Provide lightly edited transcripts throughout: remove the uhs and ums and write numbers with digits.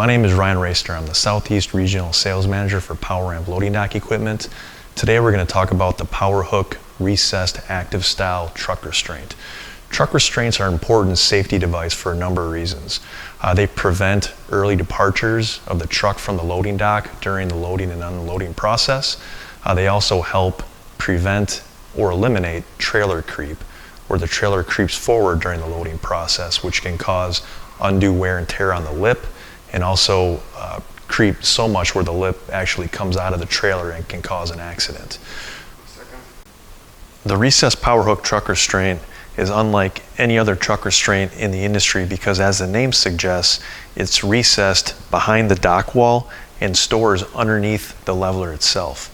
My name is Ryan Restraint. I'm the Southeast Regional Sales Manager for PowerRamp Loading Dock Equipment. Today we're going to talk about the PowerHook recessed active style truck restraint. Truck restraints are an important safety device for a number of reasons. They prevent early departures of the truck from the loading dock during the loading and unloading process. They also help prevent or eliminate trailer creep, where the trailer creeps forward during the loading process, which can cause undue wear and tear on the lip, and also creep so much where the lip actually comes out of the trailer and can cause an accident. The recessed PowerHook truck restraint is unlike any other truck restraint in the industry because, as the name suggests, it's recessed behind the dock wall and stores underneath the leveler itself.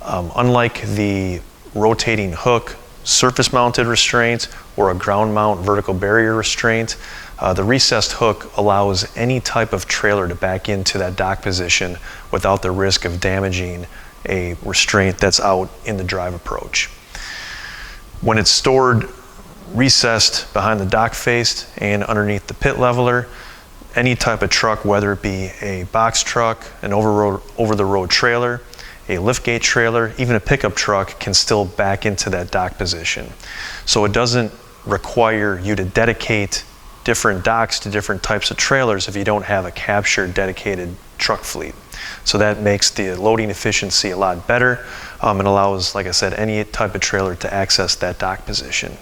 Unlike the rotating hook surface mounted restraint or a ground mount vertical barrier restraint, the recessed hook allows any type of trailer to back into that dock position without the risk of damaging a restraint that's out in the drive approach. When it's stored recessed behind the dock face and underneath the pit leveler, any type of truck, whether it be a box truck, an over-the-road trailer, a liftgate trailer, even a pickup truck, can still back into that dock position. So it doesn't require you to dedicate different docks to different types of trailers if you don't have a captured dedicated truck fleet. So that makes the loading efficiency a lot better and allows, like I said, any type of trailer to access that dock position.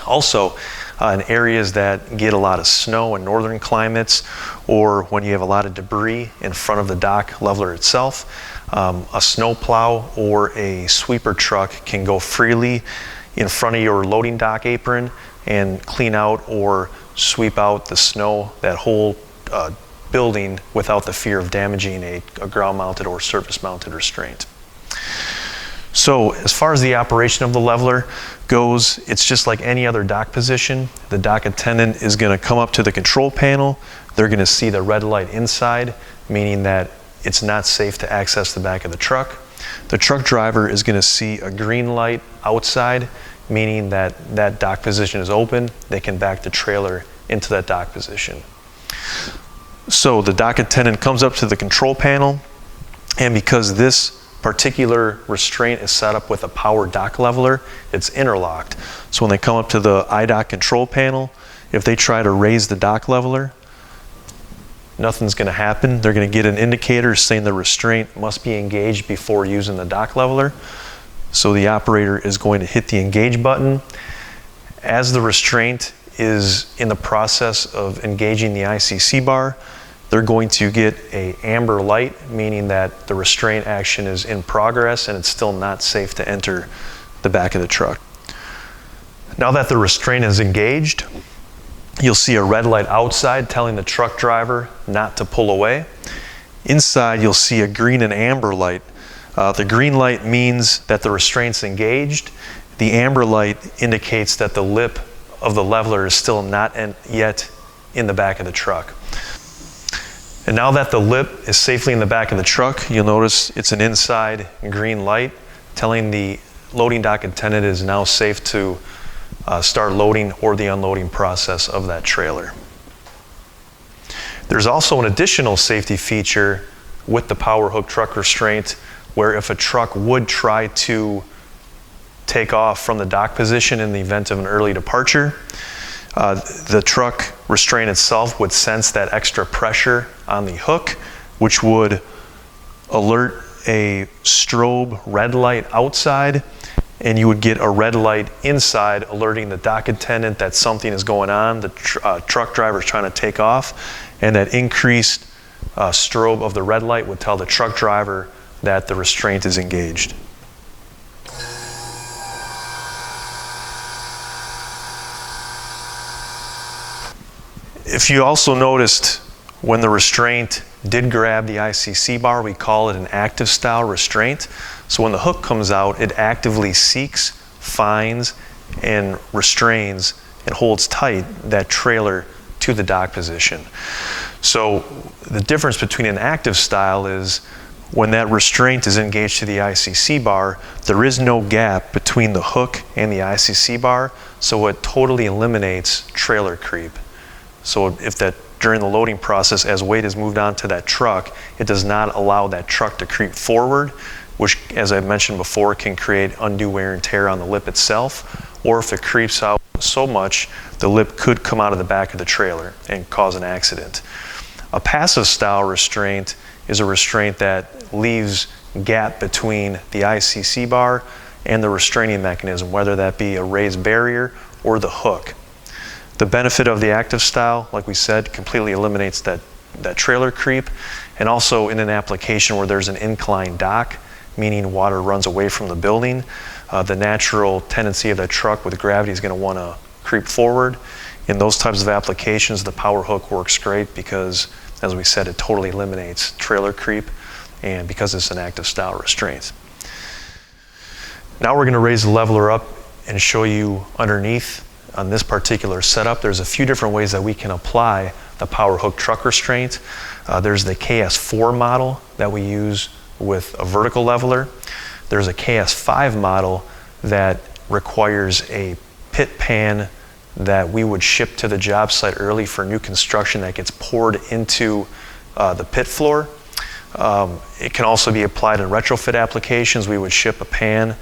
Also, in areas that get a lot of snow in northern climates, or when you have a lot of debris in front of the dock leveler itself, a snow plow or a sweeper truck can go freely in front of your loading dock apron and clean out or sweep out the snow, that whole building, without the fear of damaging a ground mounted or surface mounted restraint. So as far as the operation of the leveler goes, it's just like any other dock position. The dock attendant is going to come up to the control panel. They're going to see the red light inside, meaning that it's not safe to access the back of the truck. The truck driver is going to see a green light outside, meaning that that dock position is open. They can back the trailer into that dock position. So the dock attendant comes up to the control panel, and because this particular restraint is set up with a power dock leveler, it's interlocked. So when they come up to the iDock control panel, if they try to raise the dock leveler, nothing's going to happen. They're going to get an indicator saying the restraint must be engaged before using the dock leveler. So the operator is going to hit the engage button. As the restraint is in the process of engaging the ICC bar, they're going to get an amber light, meaning that the restraint action is in progress and it's still not safe to enter the back of the truck. Now that the restraint is engaged, you'll see a red light outside telling the truck driver not to pull away. Inside, you'll see a green and amber light. The green light means that the restraint's engaged. The amber light indicates that the lip of the leveler is still not yet in the back of the truck. And now that the lip is safely in the back of the truck, you'll notice it's an inside green light telling the loading dock attendant it is now safe to start loading or the unloading process of that trailer. There's also an additional safety feature with the PowerHook truck restraint, where if a truck would try to take off from the dock position in the event of an early departure, the truck restraint itself would sense that extra pressure on the hook, which would alert a strobe red light outside, and you would get a red light inside alerting the dock attendant that something is going on, the truck driver is trying to take off, and that increased strobe of the red light would tell the truck driver that the restraint is engaged. If you also noticed, when the restraint did grab the ICC bar, we call it an active style restraint. So when the hook comes out, it actively seeks, finds, and restrains and holds tight that trailer to the dock position. So the difference between an active style is when that restraint is engaged to the ICC bar, there is no gap between the hook and the ICC bar, so it totally eliminates trailer creep. So if that during the loading process, as weight is moved onto that truck, it does not allow that truck to creep forward, which, as I mentioned before, can create undue wear and tear on the lip itself, or if it creeps out so much, the lip could come out of the back of the trailer and cause an accident. A passive style restraint is a restraint that leaves gap between the ICC bar and the restraining mechanism, whether that be a raised barrier or the hook. The benefit of the active style, like we said, completely eliminates that trailer creep, and also in an application where there's an inclined dock, meaning water runs away from the building, the natural tendency of that truck with gravity is going to want to creep forward. In those types of applications, the PowerHook works great because, as we said, it totally eliminates trailer creep, and because it's an active style restraint. Now we're going to raise the leveler up and show you underneath on this particular setup. There's a few different ways that we can apply the PowerHook truck restraint. There's the KS4 model that we use with a vertical leveler. There's a KS5 model that requires a pit pan that we would ship to the job site early for new construction that gets poured into the pit floor. It can also be applied in retrofit applications. We would ship a pan.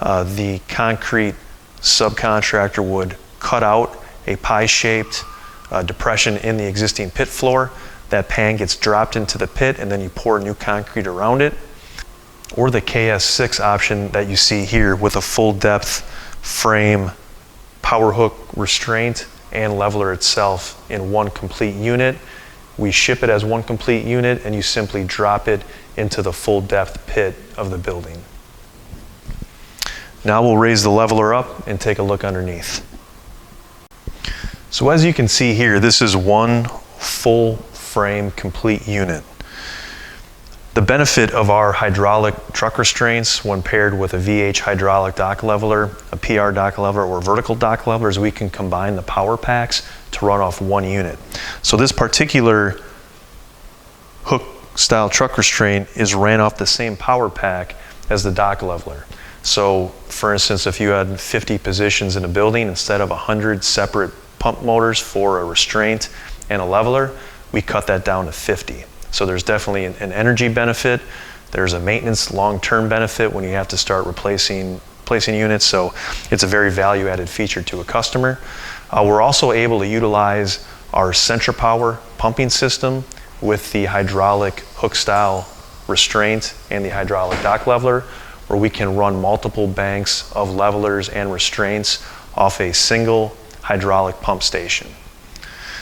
The concrete subcontractor would cut out a pie-shaped depression in the existing pit floor. That pan gets dropped into the pit, and then you pour new concrete around it. Or the KS6 option that you see here with a full depth frame PowerHook restraint and leveler itself in one complete unit. We ship it as one complete unit, and you simply drop it into the full depth pit of the building. Now we'll raise the leveler up and take a look underneath. So as you can see here, this is one full frame complete unit. The benefit of our hydraulic truck restraints when paired with a VH hydraulic dock leveler, a PR dock leveler, or vertical dock leveler is we can combine the power packs to run off one unit. So this particular hook style truck restraint is ran off the same power pack as the dock leveler. So for instance, if you had 50 positions in a building instead of 100 separate pump motors for a restraint and a leveler, we cut that down to 50. So there's definitely an energy benefit. There's a maintenance long-term benefit when you have to start replacing units. So it's a very value-added feature to a customer. We're also able to utilize our CentraPower pumping system with the hydraulic hook style restraint and the hydraulic dock leveler, where we can run multiple banks of levelers and restraints off a single hydraulic pump station.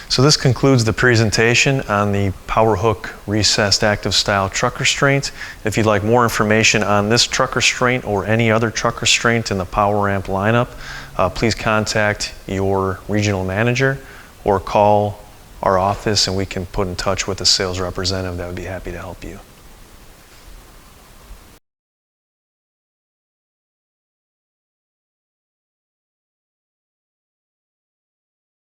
So this concludes the presentation on the PowerHook recessed active style truck restraint. If you'd like more information on this truck restraint or any other truck restraint in the PowerAmp lineup, please contact your regional manager or call our office and we can put in touch with a sales representative that would be happy to help you.